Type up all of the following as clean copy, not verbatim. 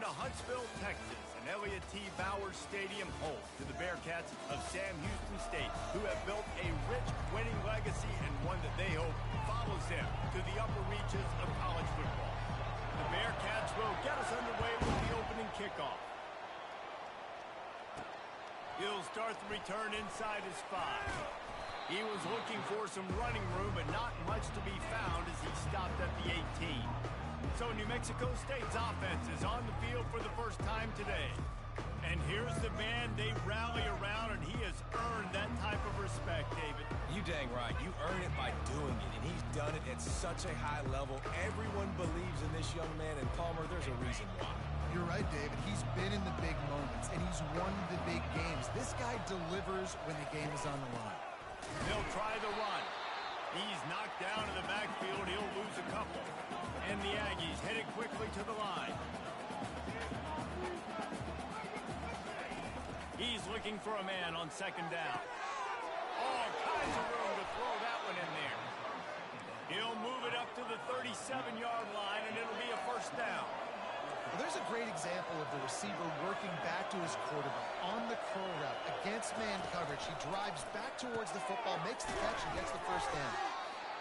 to Huntsville, Texas, and Elliott T. Bowers Stadium, home to the Bearcats of Sam Houston State, who have built a rich winning legacy and one that they hope follows them to the upper reaches of college football. The Bearcats will get us underway with the opening kickoff. He'll start the return inside his 5. He was looking for some running room, but not much to be found as he stopped at the 18. So New Mexico State's offense is on the field for the first time today. And here's the man they rally around, and he has earned that type of respect, David. You dang right. You earn it by doing it, and he's done it at such a high level. Everyone believes in this young man, and Palmer, there's a reason why. You're right, David. He's been in the big moments, and he's won the big games. This guy delivers when the game is on the line. They'll try the run. He's knocked down in the backfield. He'll lose a couple. And the Aggies headed quickly to the line. He's looking for a man on second down. All kinds of room to throw that one in there. He'll move it up to the 37-yard line, and it'll be a first down. Well, there's a great example of the receiver working back to his quarterback on the curl route against man coverage. He drives back towards the football, makes the catch, and gets the first down.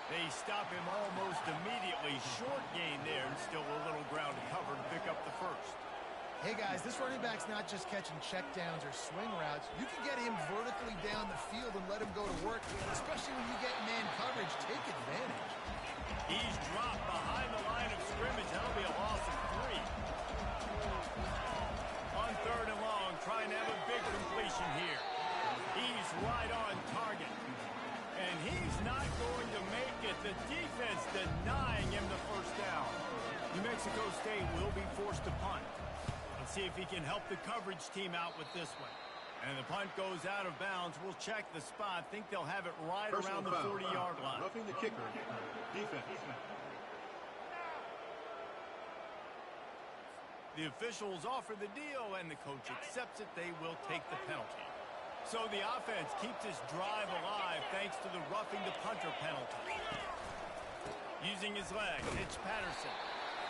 They stop him almost immediately. Short gain there, and still a little ground to cover to pick up the first. Hey, guys, this running back's not just catching checkdowns or swing routes. You can get him vertically down the field and let him go to work, especially when you get man coverage. Take advantage. He's dropped behind the line of scrimmage. That'll be a loss of 3. On third and long, trying to have a big completion here. He's right on target. And he's not going to make it. The defense denying him the first down. New Mexico State will be forced to punt. Let's see if he can help the coverage team out with this one. And the punt goes out of bounds. We'll check the spot. Think they'll have it right around the 40-yard line. Roughing the kicker. Defense. The officials offer the deal, and the coach accepts it. They will take the penalty. So the offense keeps this drive alive thanks to the roughing the punter penalty. Using his leg, it's Patterson.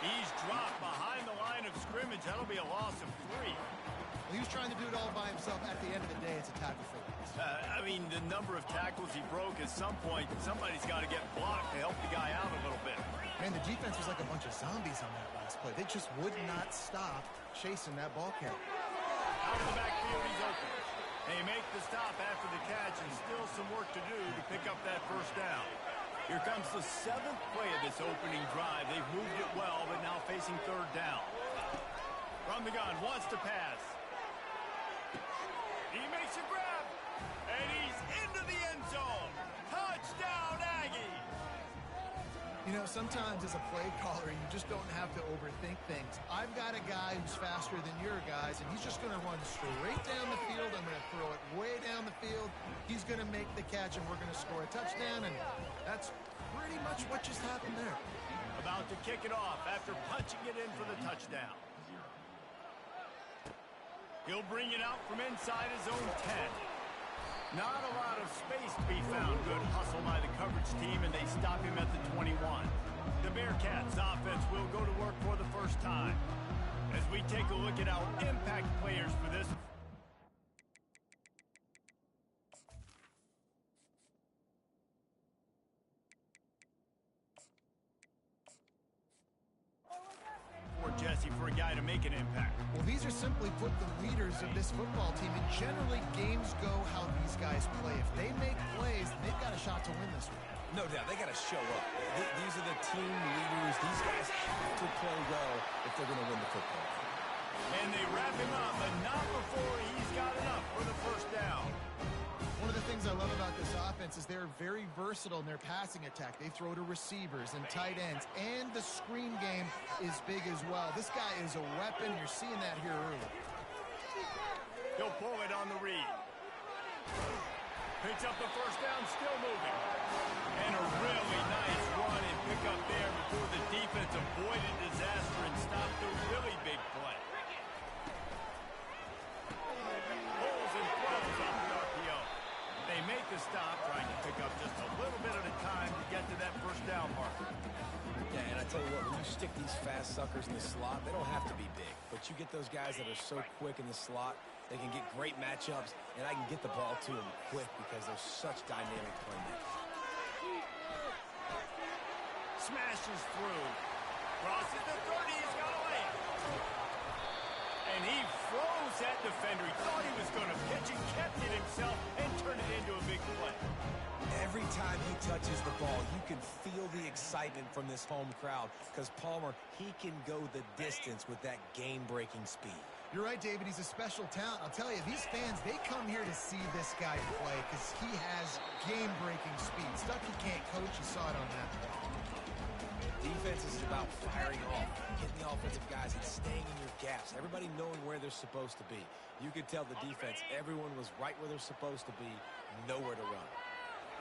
He's dropped behind the line of scrimmage. That'll be a loss of 3. Well, he was trying to do it all by himself. At the end of the day, it's a tackle for loss. I mean, the number of tackles he broke, at some point, somebody's got to get blocked to help the guy out a little bit. Man, the defense was like a bunch of zombies on that last play. They just would not stop chasing that ball carrier. Out of the backfield, he's open. They make the stop after the catch, and still some work to do to pick up that first down. Here comes the 7th play of this opening drive. They've moved it well, but now facing third down. From the gun, wants to pass. He makes a grab, and he's into the end zone. Touchdown, Aggies! You know, sometimes as a play caller, you just don't have to overthink things. I've got a guy who's faster than your guys, and he's just going to run straight down the field. I'm going to throw it way down the field. He's going to make the catch, and we're going to score a touchdown, and that's pretty much what just happened there. About to kick it off after punching it in for the touchdown. He'll bring it out from inside his own 10. Not a lot of space to be found. Good hustle by the coverage team, and they stop him at the 21. The Bearcats offense will go to work for the first time. As we take a look at our impact players for this. Jesse, for a guy to make an impact. Well, these are simply put the leaders of this football team, and generally games go how these guys play. If they make plays, they've got a shot to win this one. No doubt. They got to show up. These are the team leaders. These guys have to play well if they're going to win the football. And they wrap him up, but not before he's got enough for the first down. One of the things I love about this offense is they're very versatile in their passing attack. They throw to receivers and tight ends, and the screen game is big as well. This guy is a weapon. You're seeing that here early. He'll pull it on the read. Picks up the first down, still moving. And a really nice run and pick up there before the defense avoided disaster and stopped a really big play. Pulls and throws off the RPO. They make the stop, trying to pick up just a little bit at a time to get to that first down marker. Yeah, and I tell you what, when you stick these fast suckers in the slot, they don't have to be big. But you get those guys that are so quick in the slot, they can get great matchups, and I can get the ball to them quick because they're such dynamic playmakers. Smashes through. Crosses the 30. He's got away. And he froze that defender. He thought he was going to pitch and kept it himself and turned it into a big play. Every time he touches the ball, you can feel the excitement from this home crowd because Palmer, he can go the distance with that game-breaking speed. You're right, David. He's a special talent. I'll tell you, these fans, they come here to see this guy play because he has game-breaking speed. Stuff you can't coach. You saw it on that play. Defense is about firing off, hitting the offensive guys and staying in your gaps. Everybody knowing where they're supposed to be. You could tell the defense, everyone was right where they're supposed to be, nowhere to run.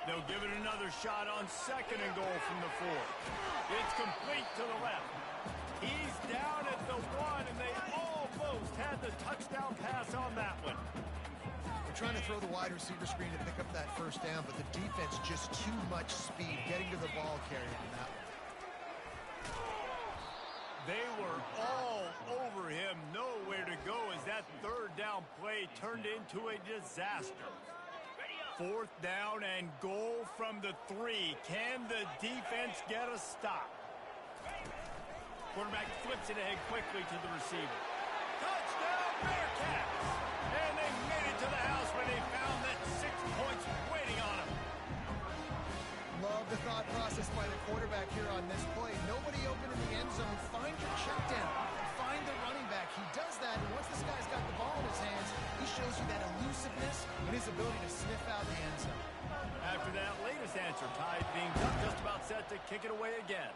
They'll give it another shot on 2nd and goal from the 4. It's complete to the left. He's down at the 1, and they almost had the touchdown pass on that one. We're trying to throw the wide receiver screen to pick up that first down, but the defense just too much speed getting to the ball carrier in that one. They were all over him, nowhere to go as that 3rd down play turned into a disaster. 4th down and goal from the 3. Can the defense get a stop? Quarterback flips it ahead quickly to the receiver. Touchdown Bearcats! And they made it to the house when they found that 6 points waiting on them. Love the thought process by the quarterback here on this play. Nobody open in the end zone. Find your check down. Find the running back. He does that, and once this guy's got the ball in his hands, he shows you that elusiveness and his ability to sniff out the end zone. After that latest answer, Tide being done, just about set to kick it away again.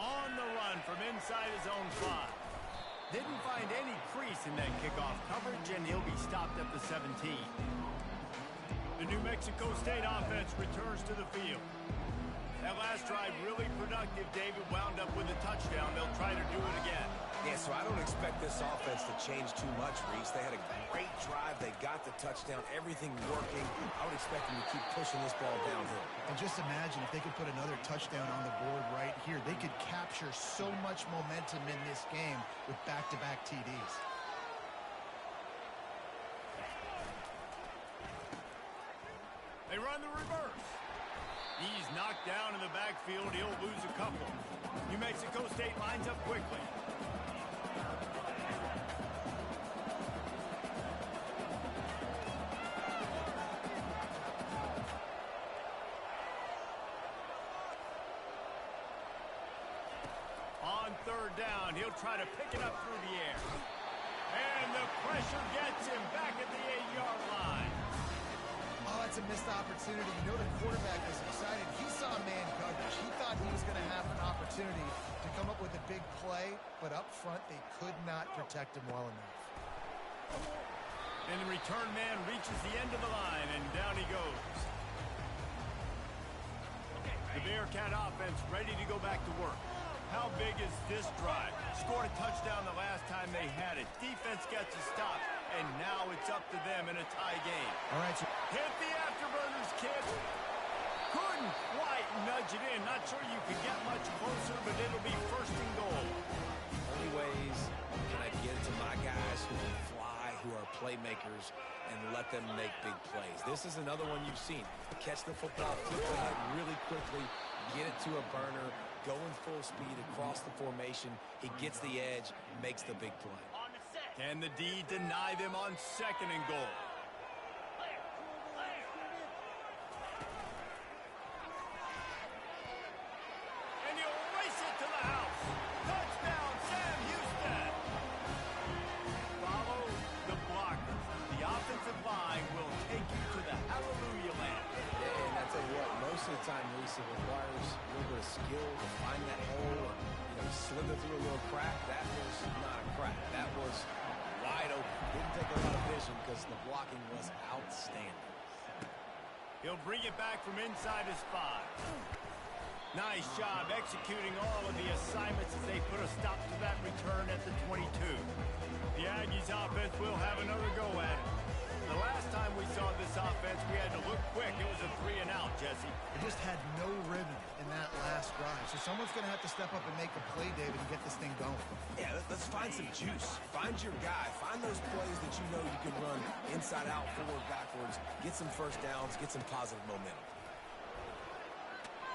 On the run from inside his own 5. Didn't find any crease in that kickoff coverage, and he'll be stopped at the 17. The New Mexico State offense returns to the field. That last drive really productive. David wound up with a touchdown. They'll try to do it again. Yeah, so I don't expect this offense to change too much, Reese. They had a great drive. They got the touchdown. Everything working. I would expect them to keep pushing this ball downhill. And just imagine if they could put another touchdown on the board right here. They could capture so much momentum in this game with back-to-back TDs. They run the reverse. He's knocked down in the backfield. He'll lose a couple. New Mexico State lines up quickly. On 3rd down, he'll try to pick it up through the air. And the pressure gets him back at the 8-yard line. Oh, it's a missed opportunity. You know the quarterback was excited. He saw man coverage. He thought he was going to have an opportunity to come up with a big play, but up front they could not protect him well enough. And the return man reaches the end of the line, and down he goes. The Bearcat offense ready to go back to work. How big is this drive? Scored a touchdown the last time they had it. Defense gets a stop, and now it's up to them in a tie game. All right, so Hit the afterburners, kid. Couldn't quite nudge it in. Not sure you could get much closer, but it'll be 1st and goal. Only ways can I get to my guys who can fly, who are playmakers, and let them make big plays. This is another one you've seen. Catch the football, flip ahead really quickly, get it to a burner, going full speed across the formation. He gets the edge, makes the big play. Can the D deny them on 2nd and goal? And he'll race it to the house. Touchdown, Sam Houston. Follow the blockers. The offensive line will take you to the hallelujah land. Yeah, and I tell you what, most of the time, Reese, it requires a little bit of skill to find that hole and slither through a little crack. That was not a crack. That was wide open. Didn't take a lot of vision because the blocking was outstanding. He'll bring it back from inside his 5. Nice job executing all of the assignments as they put a stop to that return at the 22. The Aggies offense will have another go at it. The last time we saw saw this offense, we had to look quick. It was a 3-and-out, Jesse. It just had no rhythm in that last drive. So someone's going to have to step up and make a play, David, and get this thing going. Yeah, let's find some juice. Find your guy. Find those plays that you know you can run inside out, forward, backwards. Get some first downs. Get some positive momentum.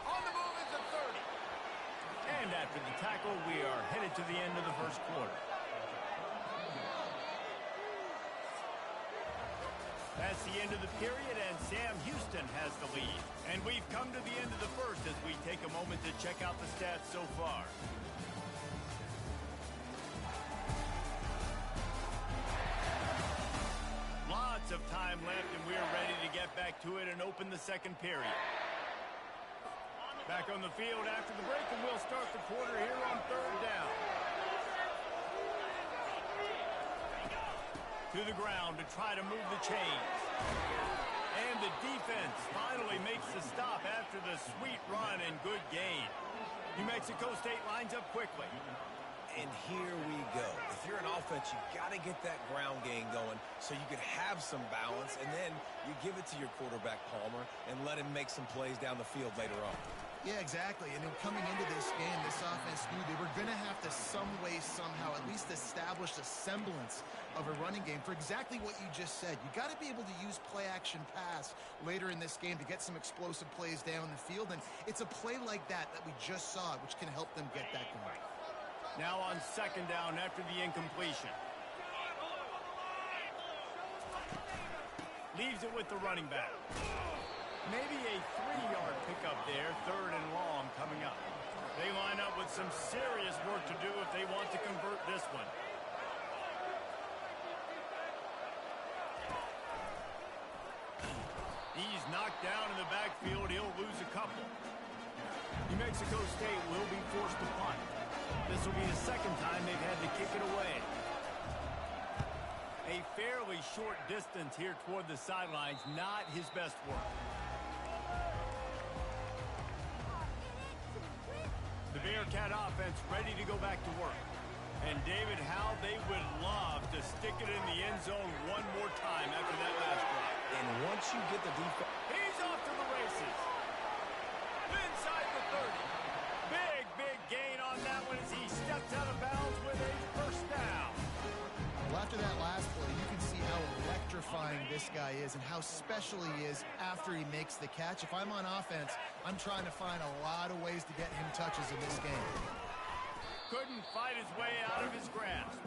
On the move is the 30. And after the tackle, we are headed to the end of the first quarter. That's the end of the period, and Sam Houston has the lead. And we've come to the end of the first as we take a moment to check out the stats so far. Lots of time left, and we're ready to get back to it and open the second period. Back on the field after the break, and we'll start the quarter here on third down. To the ground to try to move the chains. And the defense finally makes the stop after the sweet run and good gain. New Mexico State lines up quickly. And here we go. If you're an offense, you got to get that ground game going so you can have some balance, and then you give it to your quarterback, Palmer, and let him make some plays down the field later on. Yeah, exactly. And then coming into this game, this offense knew they were going to have to some way, somehow, at least establish a semblance of a running game for exactly what you just said. You got to be able to use play-action pass later in this game to get some explosive plays down the field. And it's a play like that we just saw, which can help them get that going. Now on second down after the incompletion. Leaves it with the running back. Maybe a 3-yard pickup there, third and long coming up. They line up with some serious work to do if they want to convert this one. He's knocked down in the backfield. He'll lose a couple. New Mexico State will be forced to punt. This will be the second time they've had to kick it away. A fairly short distance here toward the sidelines, not his best work. The Bearcat offense ready to go back to work. And David, how they would love to stick it in the end zone one more time after that last drive. And once you get the defense... He's off to the races. Inside the 30. Big gain on that one as he steps out of bounds with a first down. Well, after that last play, you can see how electrifying this guy is and how special he is after he makes the catch. If I'm on offense, I'm trying to find a lot of ways to get him touches in this game. Couldn't fight his way out of his grasp.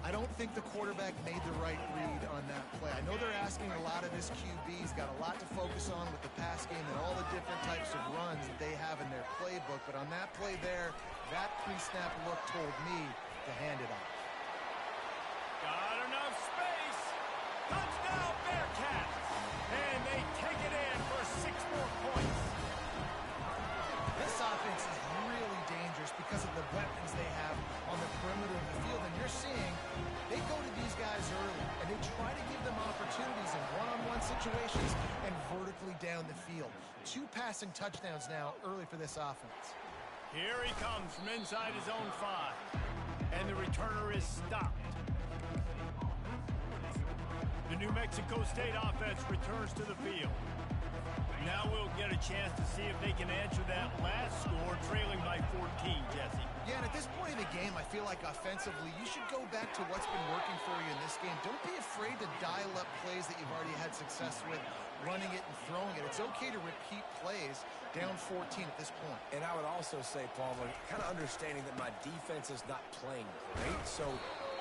I don't think the quarterback made the right read on that play. I know they're asking a lot of this QB. He's got a lot to focus on with the pass game and all the different types of runs that they have in their playbook. But on that play there, that pre-snap look told me to hand it off. Got enough space. Touchdown Bearcats. And they take it in for 6 more points. This offense is really dangerous because of the weapons they have on the perimeter of the field. And you're seeing they go to these guys early, and they try to give them opportunities in one-on-one situations and vertically down the field. 2 passing touchdowns now early for this offense. Here he comes from inside his own 5. And the returner is stopped. The New Mexico State offense returns to the field. Now we'll get a chance to see if they can answer that last score, trailing by 14, Jesse. Yeah, and at this point in the game, I feel like offensively, you should go back to what's been working for you in this game. Don't be afraid to dial up plays that you've already had success with, running it and throwing it. It's okay to repeat plays down 14 at this point. And I would also say, Palmer, kind of understanding that my defense is not playing great, so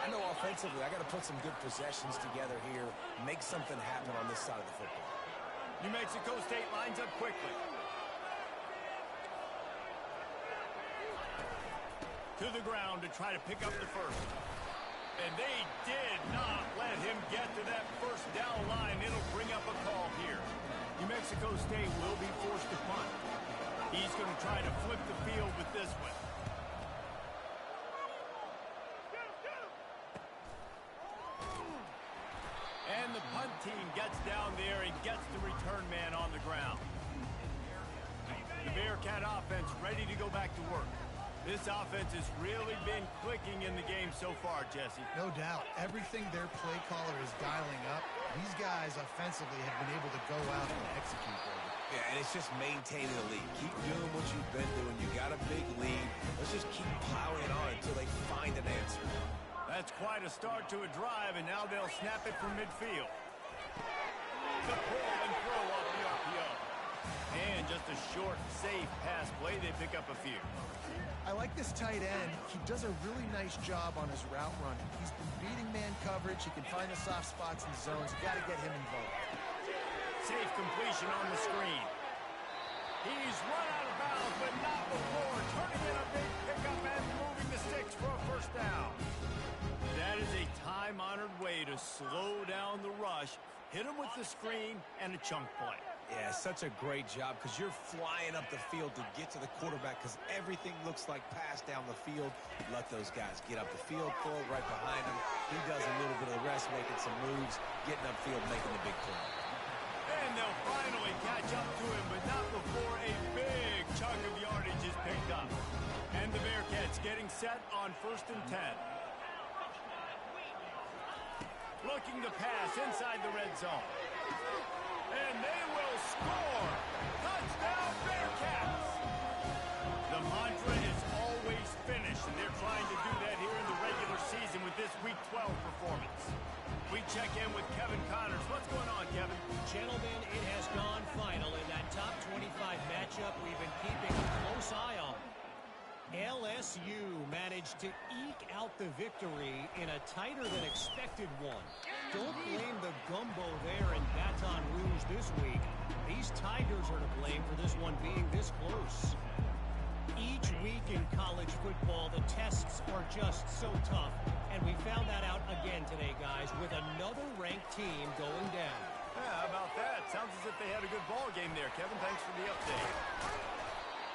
I know offensively I got to put some good possessions together here, make something happen on this side of the football. New Mexico State lines up quickly. To the ground to try to pick up the first. And they did not let him get to that first down line. It'll bring up a call here. New Mexico State will be forced to punt. He's going to try to flip the field with this one. And the punt team gets down there and gets the return man on the ground. The Bearcat offense ready to go back to work. This offense has really been clicking in the game so far, Jesse. No doubt. Everything their play caller is dialing up, these guys offensively have been able to go out and execute there. Yeah, and it's just maintaining the lead. Keep doing what you've been doing. You got a big lead. Let's just keep plowing on until they find an answer. That's quite a start to a drive, and now they'll snap it from midfield. The pull and throw off the RPO. And just a short, safe pass play. They pick up a few. I like this tight end. He does a really nice job on his route running. He's been beating man coverage. He can find the soft spots in the zones. You got to get him involved. Safe completion on the screen. He's run out of bounds, but not before turning in a big pickup and moving the sticks for a first down. That is a time-honored way to slow down the rush, hit him with the screen, and a chunk play. Yeah, such a great job because you're flying up the field to get to the quarterback because everything looks like pass down the field. Let those guys get up the field, throw it right behind him. He does a little bit of the rest, making some moves, getting upfield, making the big play. And they'll finally catch up to him, but not before a big chunk of yardage is picked up. And the Bearcats getting set on 1st and 10. Looking to pass inside the red zone. And they will score! Touchdown, Bearcats! The mantra is always finish, and they're trying to do that here in the regular season with this Week 12 performance. We check in with Kevin Connors. What's going on, Kevin? Gentlemen, it has gone final in that top 25 matchup we've been keeping a close eye on. LSU managed to eke out the victory in a tighter than expected one. Don't blame the gumbo there in Baton Rouge this week. These Tigers are to blame for this one being this close. Each week in college football, the tests are just so tough. And we found that out again today, guys, with another ranked team going down. Yeah, how about that? Sounds as if they had a good ball game there, Kevin. Thanks for the update.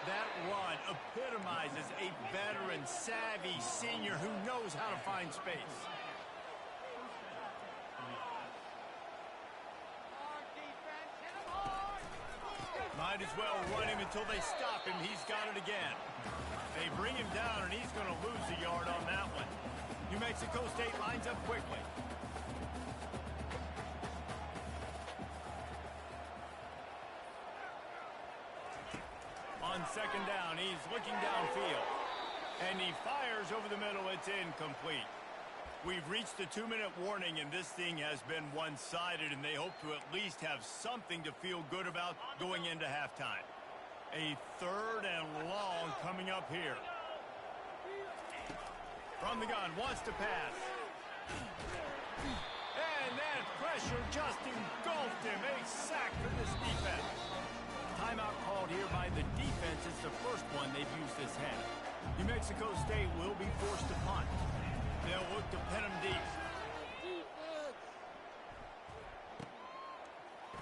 That run epitomizes a veteran, savvy senior who knows how to find space. Might as well run him until they stop him. He's got it again. They bring him down, and he's going to lose a yard on that one. New Mexico State lines up quickly. On 2nd down, he's looking downfield. And he fires over the middle. It's incomplete. We've reached the 2-minute warning, and this thing has been one-sided, and they hope to at least have something to feel good about going into halftime. A 3rd and long coming up here. From the gun, wants to pass. And that pressure just engulfed him. A sack for this defense. Timeout called here by the defense. It's the first one they've used this half. New Mexico State will be forced to punt. They'll look to pin him deep.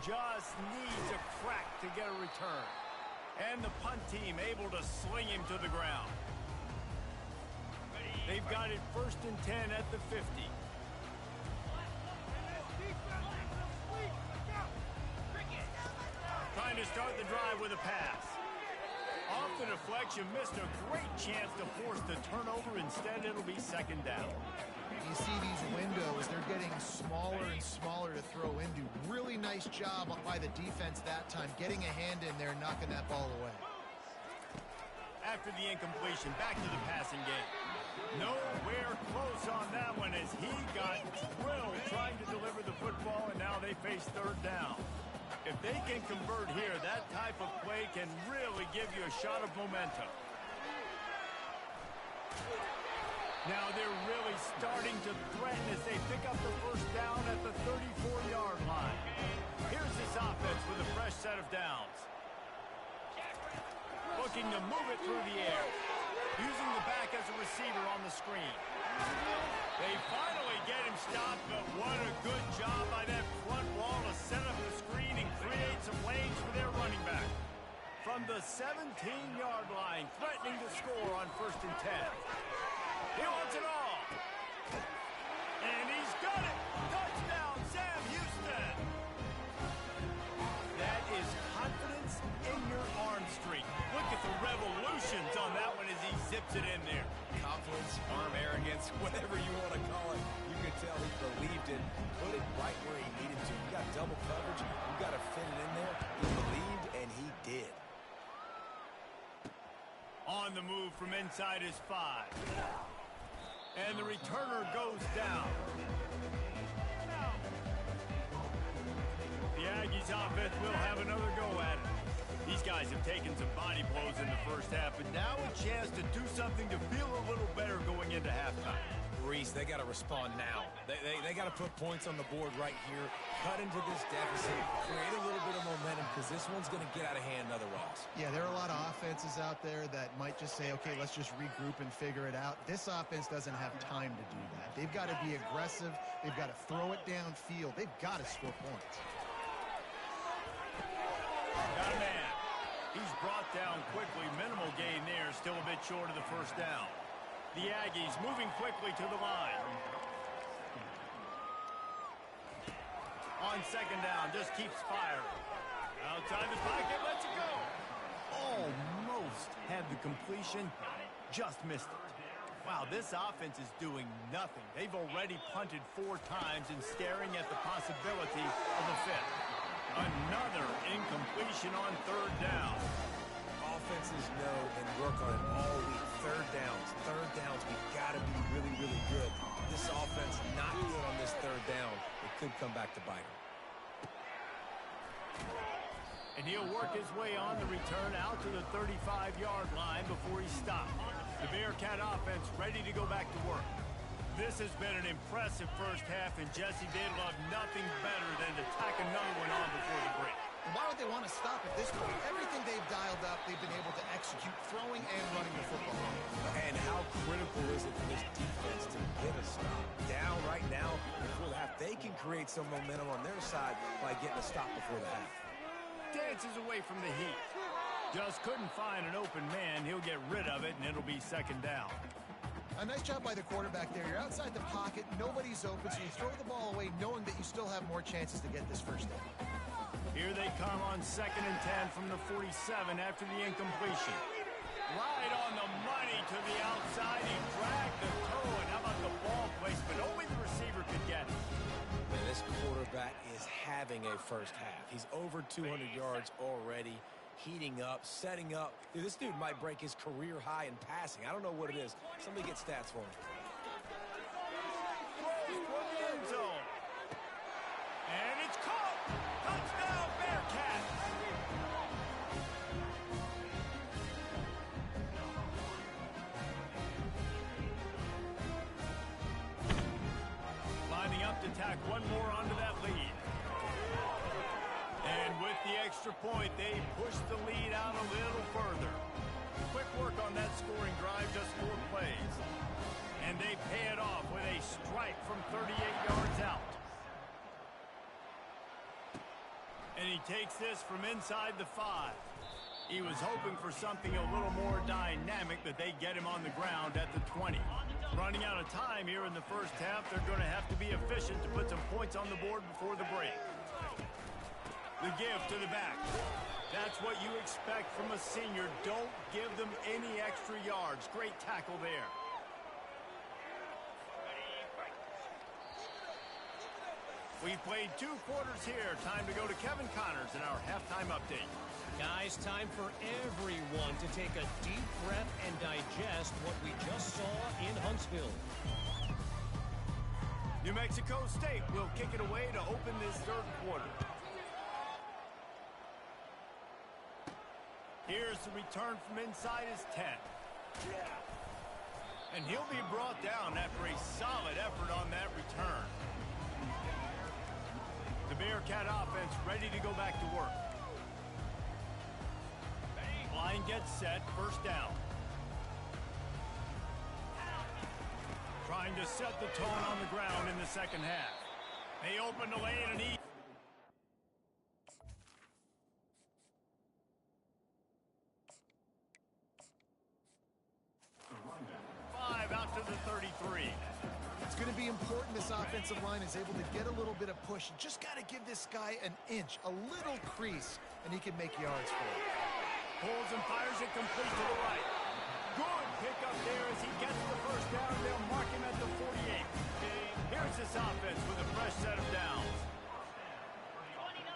Just needs a crack to get a return. And the punt team able to sling him to the ground. They've got it 1st and 10 at the 50. Trying to start the drive with a pass. Off the deflection, missed a great chance to force the turnover. Instead, it'll be 2nd down. You see these windows, they're getting smaller and smaller to throw into. Really nice job by the defense that time, getting a hand in there, knocking that ball away. After the incompletion, back to the passing game. Nowhere close on that one as he got drilled trying to deliver the football, and now they face 3rd down. If they can convert here, that type of play can really give you a shot of momentum. Now they're really starting to threaten as they pick up the 1st down at the 34-yard line. Here's this offense with a fresh set of downs. Looking to move it through the air. Using the back as a receiver on the screen. They finally get him stopped, but what a good job by that front wall to set up the screen and create some lanes for their running back. From the 17-yard line, threatening to score on 1st and 10. He wants it all. And he's got it. Touchdown, Sam Houston. That is confidence in your arm streak. Look at the revolutions on that one as he zips puts it in there. Confidence, arm arrogance, whatever you want to call it. You could tell he believed it. Put it right where he needed to. You got double coverage. You got to fit it in there. He believed, and he did. On the move from inside his 5. And the returner goes down. The Aggies offense will have another go at it. These guys have taken some body blows in the first half, but now a chance to do something to feel a little better going into halftime. Reese, they got to respond now. They got to put points on the board right here, cut into this deficit, create a little bit of momentum, because this one's going to get out of hand otherwise. Yeah, there are a lot of offenses out there that might just say, okay, let's just regroup and figure it out. This offense doesn't have time to do that. They've got to be aggressive. They've got to throw it downfield. They've got to score points. Got a man. He's brought down quickly. Minimal gain there. Still a bit short of the first down. The Aggies moving quickly to the line. On second down, just keeps firing. Outside the pocket, lets it go. Almost had the completion, just missed it. Wow, this offense is doing nothing. They've already punted 4 times and staring at the possibility of a 5th. Another incompletion on third down. Offenses know and work on it all week. Third downs, we've got to be really, really good. This offense not good on this third down. It could come back to bite him. And he'll work his way on the return out to the 35-yard line before he stopped. The Bearcat offense ready to go back to work. This has been an impressive first half, and Jesse, they'd love nothing better than to tack another one on before the break. Why would they want to stop at this point? Everything they've dialed up, they've been able to execute throwing and running the football. And how critical is it for this defense to get a stop? Down right now before the half. They can create some momentum on their side by getting a stop before the half. Dances away from the heat. Just couldn't find an open man. He'll get rid of it, and it'll be second down. A nice job by the quarterback there. You're outside the pocket. Nobody's open, so you throw the ball away knowing that you still have more chances to get this first down. Here they come on second and 10 from the 47 after the incompletion. Right on the money to the outside. He dragged the toe, and how about the ball placement? Only the receiver could get it. Man, this quarterback is having a first half. He's over 200 yards already, heating up, setting up. Dude, this dude might break his career high in passing. I don't know what it is. Somebody get stats for him. Throws for the end zone. And it's caught. Touchdown, Bearcats. Lining up to tack one more onto that lead. And with the extra point, they push the lead out a little further. Quick work on that scoring drive, just 4 plays. And they pay it off with a strike from 38 yards out. And he takes this from inside the 5. He was hoping for something a little more dynamic, but they get him on the ground at the 20. Running out of time here in the first half, they're going to have to be efficient to put some points on the board before the break. The give to the back. That's what you expect from a senior. Don't give them any extra yards. Great tackle there. We've played 2 quarters here. Time to go to Kevin Connors in our halftime update. Guys, time for everyone to take a deep breath and digest what we just saw in Huntsville. New Mexico State will kick it away to open this third quarter. Here's the return from inside his 10. And he'll be brought down after a solid effort on that return. The Bearcat offense ready to go back to work. Line gets set, first down. Trying to set the tone on the ground in the second half. They open the lane and he... 5 out to the 33. It's going to be important this offensive line is able to get a little bit of push. You just got to give this guy an inch, a little crease, and he can make yards for it. Pulls and fires it complete to the right. Good pickup there as he gets the first down. They'll mark him at the 48. Here's this offense with a fresh set of downs.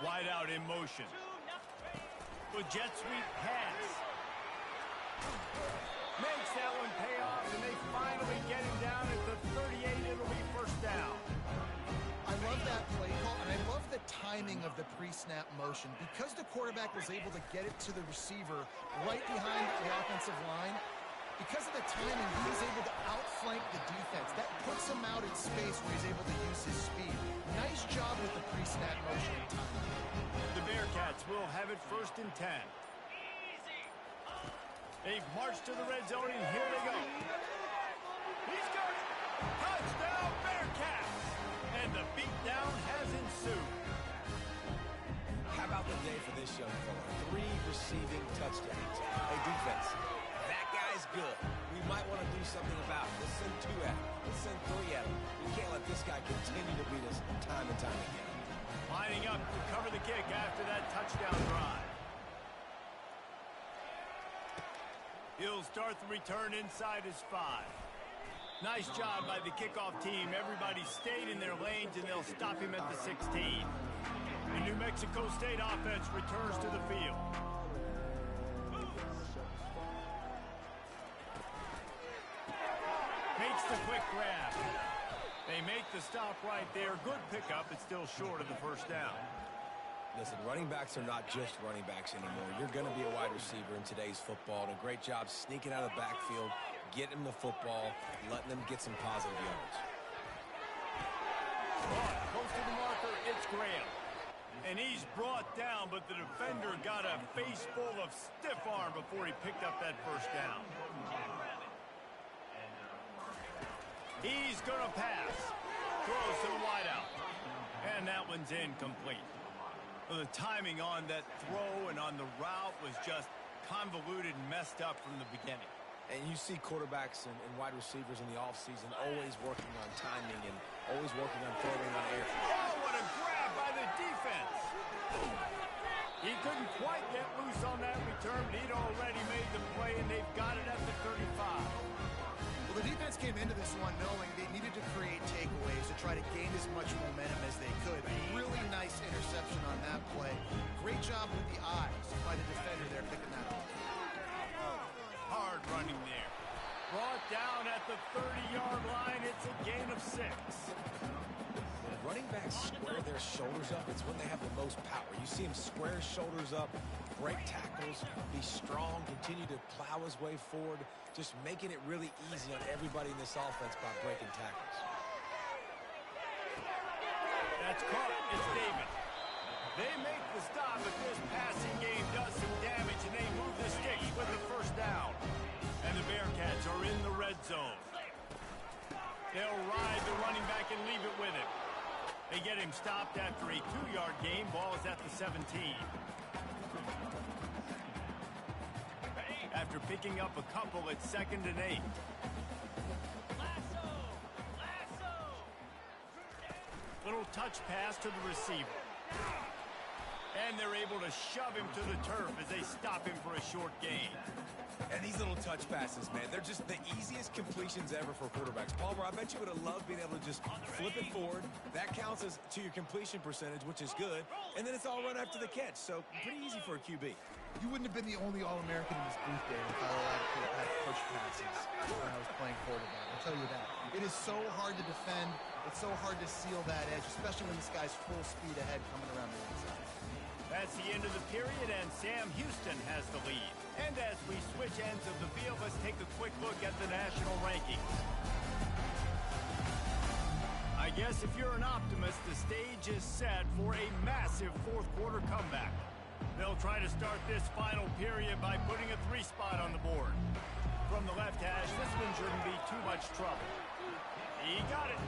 Wide out in motion. The jet sweep pass. Makes that one pay off, and they finally get him down at the 38. It'll be first down. I love that play call, and I love the timing of the pre-snap motion. Because the quarterback was able to get it to the receiver right behind the offensive line, because of the timing, he was able to outflank the defense. That puts him out in space where he's able to use his speed. Nice job with the pre-snap motion and timing. The Bearcats will have it first and 10. They've marched to the red zone, and here they go. He's got it. Touchdown, Bearcats. And the beatdown has ensued. How about the day for this young fella? 3 receiving touchdowns. Hey, defense, that guy's good. We might want to do something about it. Let's send 2 at him. Let's send 3 at him. We can't let this guy continue to beat us time and time again. Lining up to cover the kick after that touchdown drive. He'll start the return inside his 5. Nice job by the kickoff team. Everybody stayed in their lanes, and they'll stop him at the 16. The New Mexico State offense returns to the field. Makes the quick grab. They make the stop right there. Good pickup. It's still short of the first down. Listen, running backs are not just running backs anymore. You're going to be a wide receiver in today's football. And a great job sneaking out of the backfield, getting them the football, letting them get some positive yards. Close to the marker, it's Graham. And he's brought down, but the defender got a face full of stiff arm before he picked up that first down. He's going to pass. Throws to the wideout. And that one's incomplete. The timing on that throw and on the route was just convoluted and messed up from the beginning. And you see quarterbacks and wide receivers in the offseason always working on timing and always working on throwing on air. Oh, what a grab by the defense. He couldn't quite get loose on that return, but he'd already made the play, and they've got it at the 35. Well, the defense came into this one knowing they needed to create takeaways to try to gain as much momentum as they could. Really nice interception on that play. Great job with the eyes by the defender there picking that up. Hard running there. Brought down at the 30-yard line. It's a gain of 6. When running backs square their shoulders up, it's when they have the most power. You see him square his shoulders up, break tackles, be strong, continue to plow his way forward, just making it really easy on everybody in this offense by breaking tackles. That's caught. It's David. They make the stop, but this passing game does some damage, and they move the sticks with the first down. And the Bearcats are in the red zone. They'll ride the running back and leave it with him. They get him stopped after a 2-yard gain. Ball is at the 17. After picking up a couple, it's 2nd and 8. Little touch pass to the receiver. And they're able to shove him to the turf as they stop him for a short gain. And these little touch passes, man, they're just the easiest completions ever for quarterbacks. Palmer, I bet you would have loved being able to just flip it forward. That counts as to your completion percentage, which is good. And then it's all run after the catch, so pretty easy for a QB. You wouldn't have been the only All-American in this booth there if I allowed to have push passes when I was playing quarterback. I'll tell you that. It is so hard to defend. It's so hard to seal that edge, especially when this guy's full speed ahead coming around the inside. That's the end of the period, and Sam Houston has the lead. And as we switch ends of the field, let's take a quick look at the national rankings. I guess if you're an optimist, the stage is set for a massive fourth-quarter comeback. They'll try to start this final period by putting a 3 spot on the board. From the left hash, this one shouldn't be too much trouble. He got it.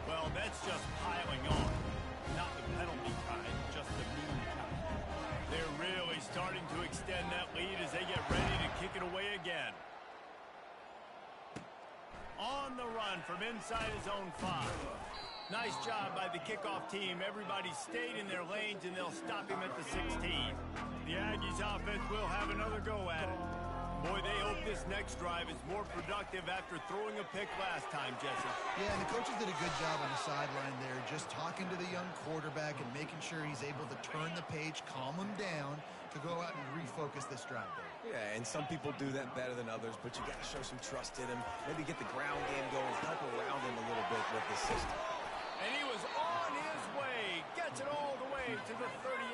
Well, that's just piling on. Not the penalty kind, just the mean kind. They're really starting to extend that lead as they get ready to kick it away again. On the run from inside his own 5. Nice job by the kickoff team. Everybody stayed in their lanes, and they'll stop him at the 16. The Aggies offense will have another go at it. Boy, they hope this next drive is more productive after throwing a pick last time, Jesse. Yeah, and the coaches did a good job on the sideline there, just talking to the young quarterback and making sure he's able to turn the page, calm him down to go out and refocus this drive. Yeah, and some people do that better than others, but you got to show some trust in him. Maybe get the ground game going, help around him a little bit with the system. And he was on his way. Gets it all the way to the 38.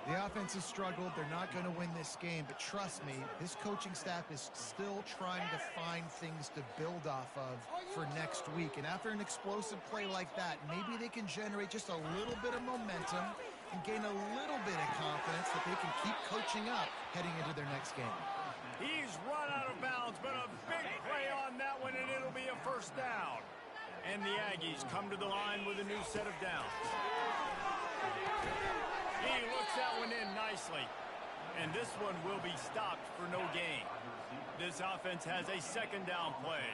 The offense has struggled. They're not going to win this game, but trust me, this coaching staff is still trying to find things to build off of for next week. And after an explosive play like that, maybe they can generate just a little bit of momentum and gain a little bit of confidence that they can keep coaching up heading into their next game. He's run out of bounds, but a big play on that one, and it'll be a first down. And the Aggies come to the line with a new set of downs. He looks that one in nicely. And this one will be stopped for no gain. This offense has a second down play.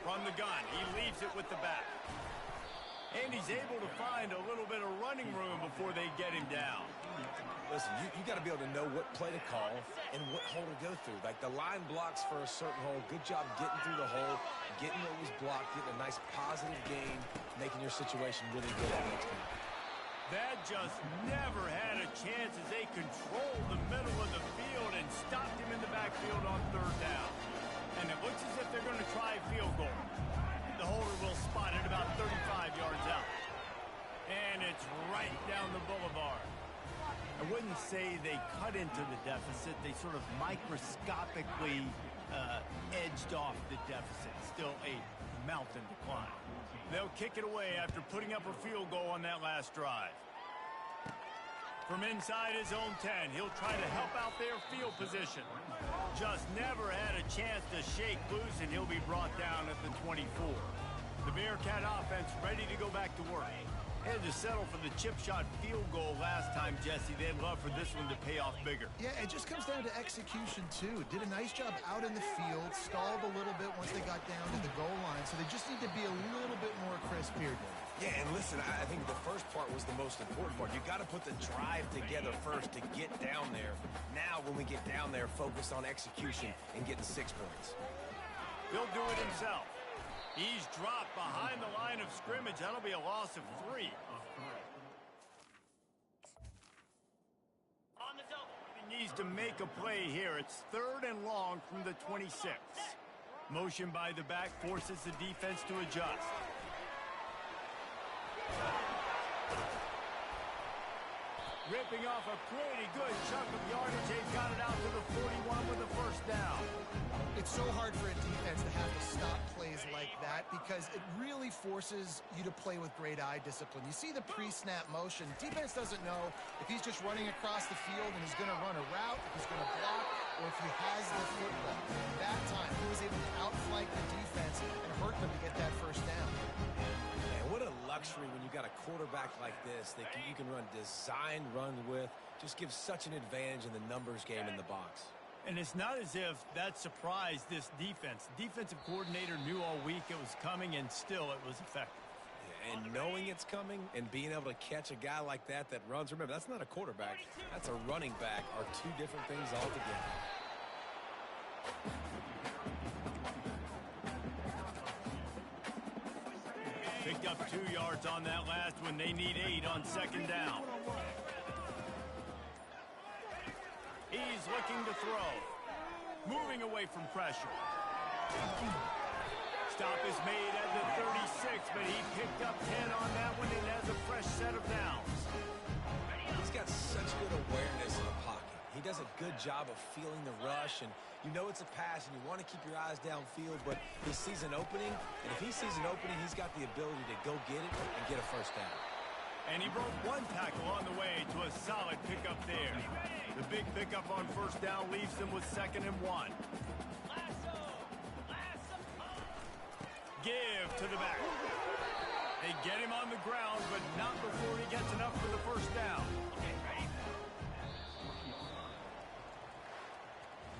From the gun, he leaves it with the back. And he's able to find a little bit of running room before they get him down. Listen, you got to be able to know what play to call and what hole to go through. Like the line blocks for a certain hole. Good job getting through the hole, getting what was blocked, getting a nice positive gain, making your situation really good at next time. That just never had a chance as they controlled the middle of the field and stopped him in the backfield on third down. And it looks as if they're going to try a field goal. The holder will spot it about 35 yards out. And it's right down the boulevard. I wouldn't say they cut into the deficit. They sort of microscopically edged off the deficit. Still a mountain to climb. They'll kick it away after putting up a field goal on that last drive. From inside his own 10, he'll try to help out their field position. Just never had a chance to shake loose, and he'll be brought down at the 24. The Bearcat offense ready to go back to work. Had to settle for the chip shot field goal last time, Jesse. They'd love for this one to pay off bigger. Yeah, it just comes down to execution, too. Did a nice job out in the field, stalled a little bit once they got down to the goal line, so they just need to be a little bit more crisp here. Yeah, and listen, I think the first part was the most important part. You got to put the drive together first to get down there. Now, when we get down there, focus on execution and getting 6 points. He'll do it himself. He's dropped behind the line of scrimmage. That'll be a loss of 3. On the double. He needs to make a play here. It's 3rd and long from the 26. Motion by the back forces the defense to adjust. Ripping off a pretty good chunk of yardage. They've got it out to the 41 with a first down. It's so hard for a defense to have to stop plays like that because it really forces you to play with great eye discipline. You see the pre-snap motion. Defense doesn't know if he's just running across the field and he's going to run a route, if he's going to block, or if he has the football. That time, he was able to outflank the defense and hurt them to get that first down. Man, what a luxury when you got a quarterback like this that you can run designed run with. Just gives such an advantage in the numbers game in the box. And it's not as if that surprised this defense. Defensive coordinator knew all week it was coming, and still it was effective. Yeah, and knowing it's coming and being able to catch a guy like that runs. Remember, that's not a quarterback. That's a running back, are 2 different things altogether. Picked up 2 yards on that last one. They need 8 on second down. He's looking to throw. Moving away from pressure. Stop is made at the 36, but he picked up 10 on that one and has a fresh set of downs. He's got such good awareness in the pocket. He does a good job of feeling the rush, and you know it's a pass, and you want to keep your eyes downfield, but he sees an opening, and if he sees an opening, he's got the ability to go get it and get a first down. And he broke 1 tackle on the way to a solid pickup there. The big pickup on first down leaves them with 2nd and 1. Give to the back. They get him on the ground, but not before he gets enough for the first down.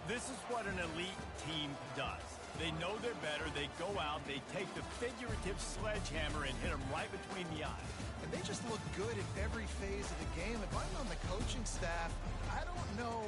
This is what an elite team does. They know they're better. They go out, they take the figurative sledgehammer and hit them right between the eyes. And they just look good in every phase of the game. If I'm on the coaching staff, I don't know